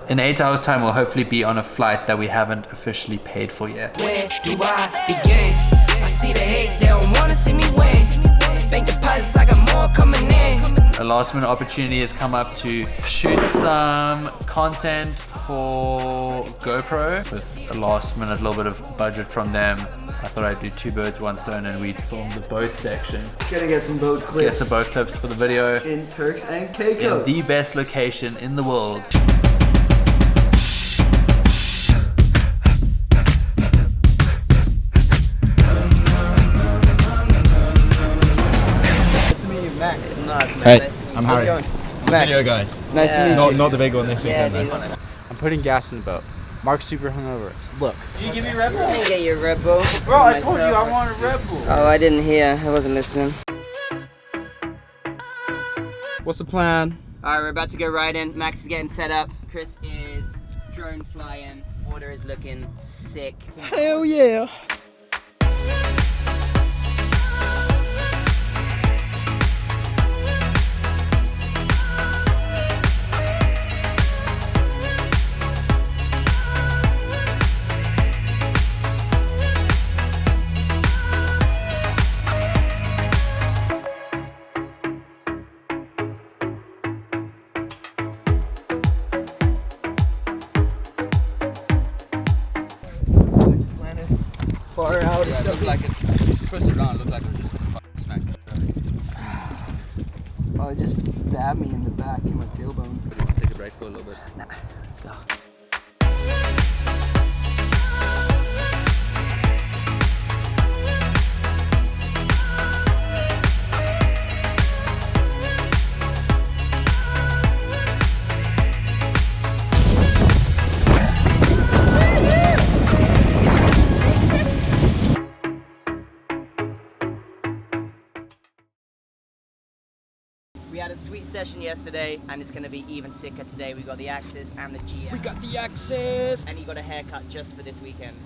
in 8 hours time we'll hopefully be on a flight that we haven't officially paid for yet. Where do I begin? I see the hate, they don't wanna see me win. Bank deposits, I got more coming in. A last minute opportunity has come up to shoot some content for GoPro with a last minute little bit of budget from them. I thought I'd do 2 birds, 1 stone, and we'd film the boat section. Gonna get some boat clips. Get some boat clips for the video. In Turks and Caicos. In the best location in the world. Max. Hey, I'm Harry. How's it going? Max. Video guy. Nice to meet you. Not the big one this weekend. Yeah, I'm putting gas in the boat. Mark's super hungover. Look. You give me Red Bull? I didn't get your Red Bull. Bro, I told you I wanted Red Bull. Oh, I didn't hear. I wasn't listening. What's the plan? Alright, we're about to go riding. Max is getting set up. Chris is drone flying. Water is looking sick. Hell yeah. Far out. Yeah, it looked like it. Twist it around, it looked like it was just gonna fucking smack me. Oh, it just stabbed me in the back in my tailbone. But you want to take a break for a little bit? Nah, let's go. We had a sweet session yesterday, and it's going to be even sicker today. We got the Axis and the GM. We got the Axis. And you got a haircut just for this weekend.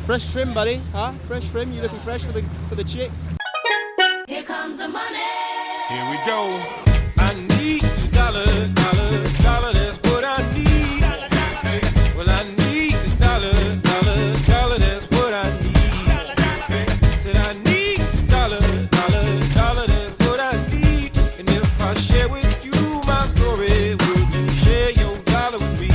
Fresh trim, buddy. Huh? Fresh trim. You looking fresh for the chicks? Here comes the money. Here we go. I need the dollar, dollar, dollar. That's what I need. Well, I need the dollar, dollar, dollar. That's what I need. Said I need the dollar, dollar, dollar. That's what I need. And if I share with you my story, would you share your dollar with me?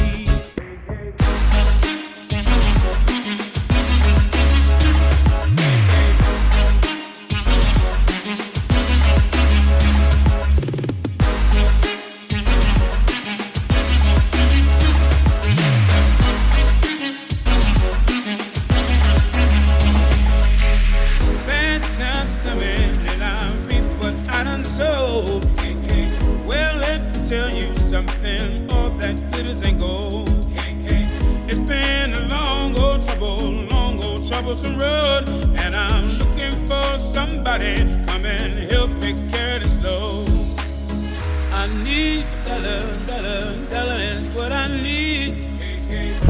Well, let me tell you something, all that glitters ain't gold. It's been a long old troublesome road, and I'm looking for somebody come and help me carry this load. I need dollar, dollar, dollar is what I need.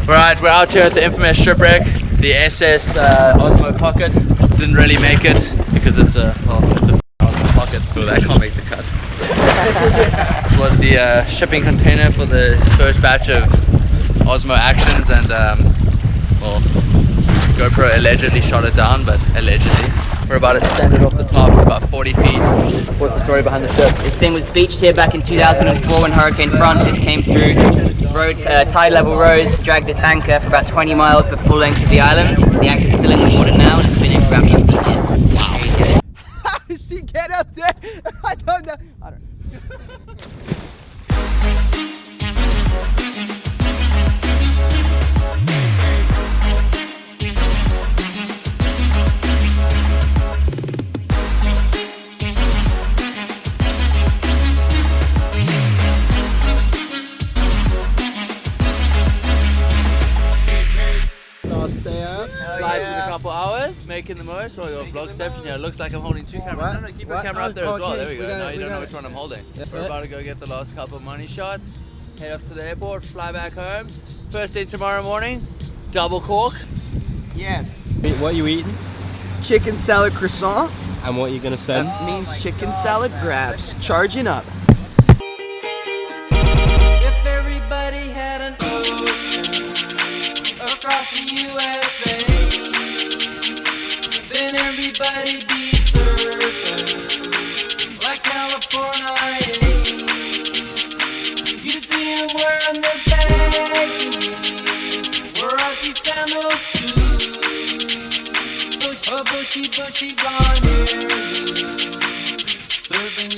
Right, we're out here at the infamous shipwreck. The SS Osmo Pocket didn't really make it because it's a Osmo Pocket, so I can't make the cut. This was the shipping container for the first batch of Osmo actions, and well, GoPro allegedly shot it down, but allegedly. We're about to send it off the top. It's about 40 feet. What's the story behind the ship? This thing was beached here back in 2004 when Hurricane Francis came through. Tide level rose, dragged its anchor for about 20 miles the full length of the island. The anchor's still in the water now, and it's been in for about 15 years. Wow. How does he get up there? I don't know. I don't know. Flights in a couple hours, making the most. Well, your vlogception here. It looks like I'm holding 2 cameras. No, keep your camera up there as well. There we go. Now you don't know which one I'm holding. We're about to go get the last couple of money shots. Head off to the airport, fly back home. First thing tomorrow morning, double cork. Yes. What are you eating? Chicken salad croissant. And what are you gonna send? That means chicken salad grabs. Charging up. If everybody had an ocean across the USA. Then everybody be surfing like California. You see them wearing their baggies, Warachi sandals too. Bushy blonde hair, surfing